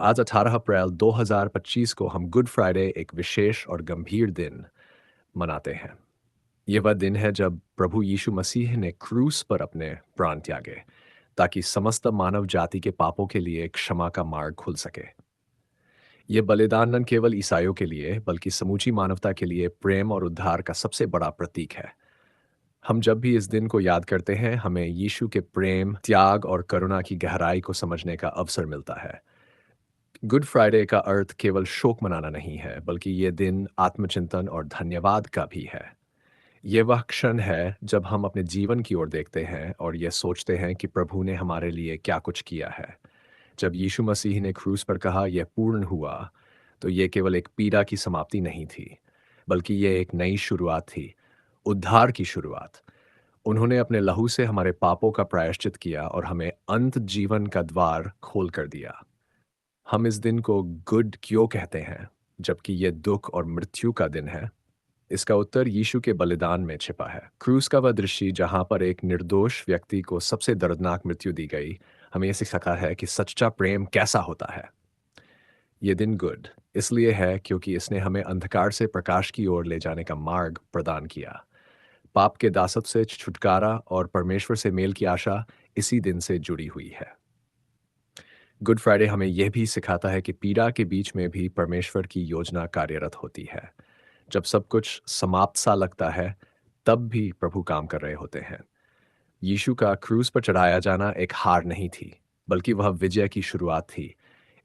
आज 18 अप्रैल 2025 को हम गुड फ्राइडे एक विशेष और गंभीर दिन मनाते हैं। ये वह दिन है जब प्रभु यीशु मसीह ने क्रूस पर अपने प्राण त्यागे, ताकि समस्त मानव जाति के पापों के लिए क्षमा का मार्ग खुल सके। ये बलिदान न केवल ईसाइयों के लिए, बल्कि समूची मानवता के लिए प्रेम और उद्धार का सबसे बड़ा प्रतीक है। हम जब भी इस दिन को याद करते हैं, हमें यीशु के प्रेम, त्याग और करुणा की गहराई को समझने का अवसर मिलता है। गुड फ्राइडे का अर्थ केवल शोक मनाना नहीं है, बल्कि ये दिन आत्मचिंतन और धन्यवाद का भी है। ये वह क्षण है जब हम अपने जीवन की ओर देखते हैं और ये सोचते हैं कि प्रभु ने हमारे लिए क्या कुछ किया है। जब यीशु मसीह ने क्रूस पर कहा यह पूर्ण हुआ, तो ये केवल एक पीड़ा की समाप्ति नहीं थी, बल्कि ये एक नई शुरुआत थी, उद्धार की शुरुआत। उन्होंने अपने लहू से हमारे पापों का प्रायश्चित किया और हमें अनंत जीवन का द्वार खोल कर दिया। हम इस दिन को गुड क्यों कहते हैं, जबकि ये दुख और मृत्यु का दिन है? इसका उत्तर यीशु के बलिदान में छिपा है। क्रूस का वह दृश्य जहां पर एक निर्दोष व्यक्ति को सबसे दर्दनाक मृत्यु दी गई, हमें यह सिखाता है कि सच्चा प्रेम कैसा होता है। ये दिन गुड इसलिए है क्योंकि इसने हमें अंधकार से प्रकाश की ओर ले जाने का मार्ग प्रदान किया। पाप के दासत्व से छुटकारा और परमेश्वर से मेल की आशा इसी दिन से जुड़ी हुई है। गुड फ्राइडे हमें यह भी सिखाता है कि पीड़ा के बीच में भी परमेश्वर की योजना कार्यरत होती है। जब सब कुछ समाप्त सा लगता है, तब भी प्रभु काम कर रहे होते हैं। यीशु का क्रूस पर चढ़ाया जाना एक हार नहीं थी, बल्कि वह विजय की शुरुआत थी।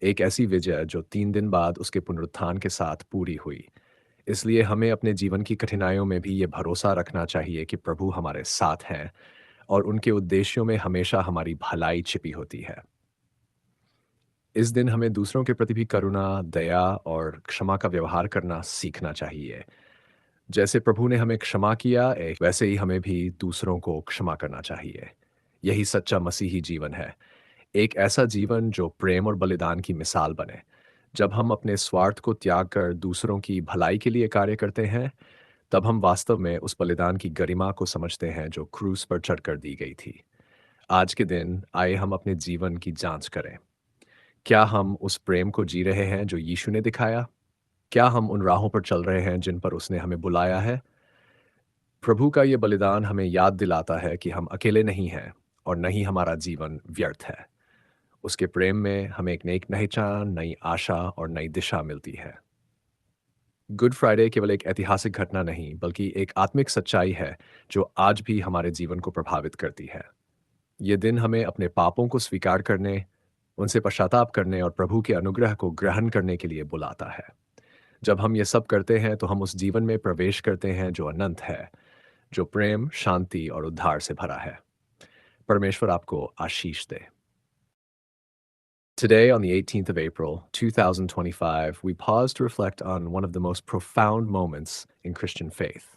एक ऐसी विजय जो 3 दिन बाद उसके पुनरुत्थान के साथ पूरी हुई। इसलिए हमें अपने जीवन की कठिनाइयों में भी ये भरोसा रखना चाहिए कि प्रभु हमारे साथ हैं और उनके उद्देश्यों में हमेशा हमारी भलाई छिपी होती है। इस दिन हमें दूसरों के प्रति भी करुणा, दया और क्षमा का व्यवहार करना सीखना चाहिए। जैसे प्रभु ने हमें क्षमा किया, वैसे ही हमें भी दूसरों को क्षमा करना चाहिए। यही सच्चा मसीही जीवन है। एक ऐसा जीवन जो प्रेम और बलिदान की मिसाल बने। जब हम अपने स्वार्थ को त्याग कर दूसरों की भलाई के लिए कार्य करते हैं, तब हम वास्तव में उस बलिदान की गरिमा को समझते हैं जो क्रूस पर चढ़कर दी गई थी। आज के दिन आइए हम अपने जीवन की जांच करें। क्या हम उस प्रेम को जी रहे हैं जो यीशु ने दिखाया? क्या हम उन राहों पर चल रहे हैं जिन पर उसने हमें बुलाया है? प्रभु का ये बलिदान हमें याद दिलाता है कि हम अकेले नहीं हैं और न ही हमारा जीवन व्यर्थ है। उसके प्रेम में हमें एक नई पहचान, नई आशा और नई दिशा मिलती है। गुड फ्राइडे केवल एक ऐतिहासिक घटना नहीं, बल्कि एक आत्मिक सच्चाई है जो आज भी हमारे जीवन को प्रभावित करती है। ये दिन हमें अपने पापों को स्वीकार करने, उनसे पश्चाताप करने और प्रभु के अनुग्रह को ग्रहण करने के लिए बुलाता है। जब हम ये सब करते हैं, तो हम उस जीवन में प्रवेश करते हैं जो अनंत है, जो प्रेम, शांति और उद्धार से भरा है। परमेश्वर आपको आशीष दे। Today, on the 18th of April, 2025, we pause to reflect on one of the most profound moments in Christian faith,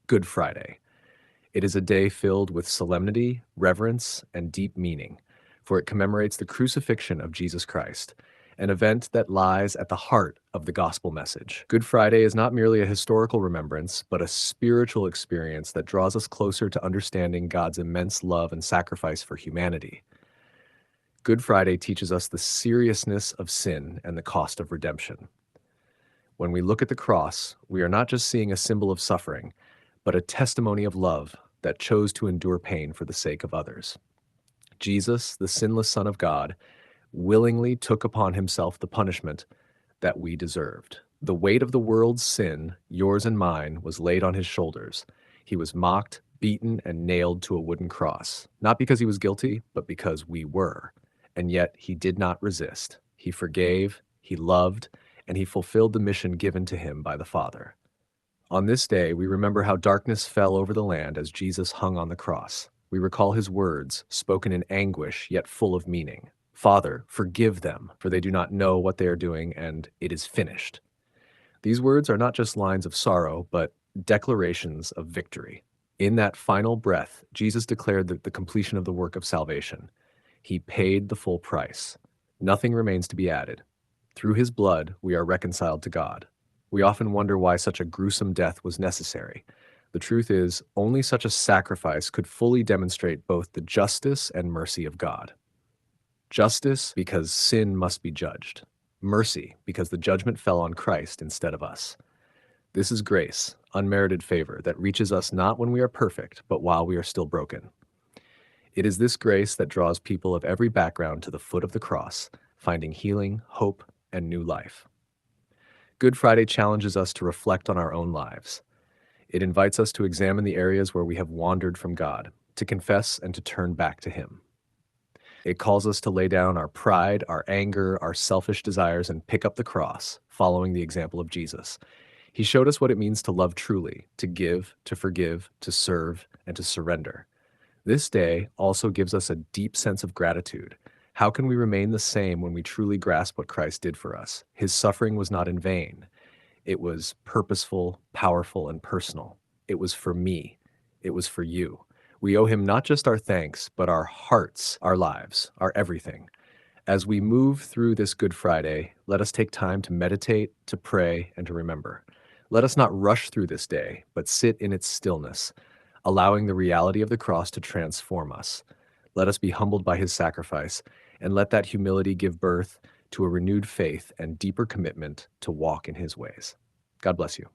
Good Friday. It is a day filled with solemnity, reverence, and deep meaning, for it commemorates the crucifixion of Jesus Christ, an event that lies at the heart of the gospel message. Good Friday is not merely a historical remembrance, but a spiritual experience that draws us closer to understanding God's immense love and sacrifice for humanity. Good Friday teaches us the seriousness of sin and the cost of redemption. When we look at the cross, we are not just seeing a symbol of suffering, but a testimony of love that chose to endure pain for the sake of others. Jesus, the sinless Son of God, willingly took upon himself the punishment that we deserved. The weight of the world's sin, yours and mine, was laid on his shoulders. He was mocked, beaten, and nailed to a wooden cross, not because he was guilty, but because we were. And yet he did not resist. He forgave, he loved, and he fulfilled the mission given to him by the Father. On this day, we remember how darkness fell over the land as Jesus hung on the cross. We recall his words, spoken in anguish, yet full of meaning. Father, forgive them, for they do not know what they are doing, and it is finished. These words are not just lines of sorrow, but declarations of victory. In that final breath, Jesus declared the completion of the work of salvation. He paid the full price. Nothing remains to be added. Through his blood, we are reconciled to God. We often wonder why such a gruesome death was necessary. The truth is, only such a sacrifice could fully demonstrate both the justice and mercy of God. Justice, because sin must be judged. Mercy, because the judgment fell on Christ instead of us. This is grace, unmerited favor, that reaches us not when we are perfect, but while we are still broken. It is this grace that draws people of every background to the foot of the cross, finding healing, hope, and new life. Good Friday challenges us to reflect on our own lives. It invites us to examine the areas where we have wandered from God, to confess and to turn back to Him. It calls us to lay down our pride, our anger, our selfish desires, and pick up the cross, following the example of Jesus. He showed us what it means to love truly, to give, to forgive, to serve, and to surrender. This day also gives us a deep sense of gratitude. How can we remain the same when we truly grasp what Christ did for us? His suffering was not in vain. It was purposeful, powerful, and personal. It was for me. It was for you. We owe him not just our thanks, but our hearts, our lives, our everything. As we move through this Good Friday, let us take time to meditate, to pray, and to remember. Let us not rush through this day, but sit in its stillness, allowing the reality of the cross to transform us. Let us be humbled by his sacrifice, and let that humility give birth to a renewed faith and deeper commitment to walk in his ways. God bless you.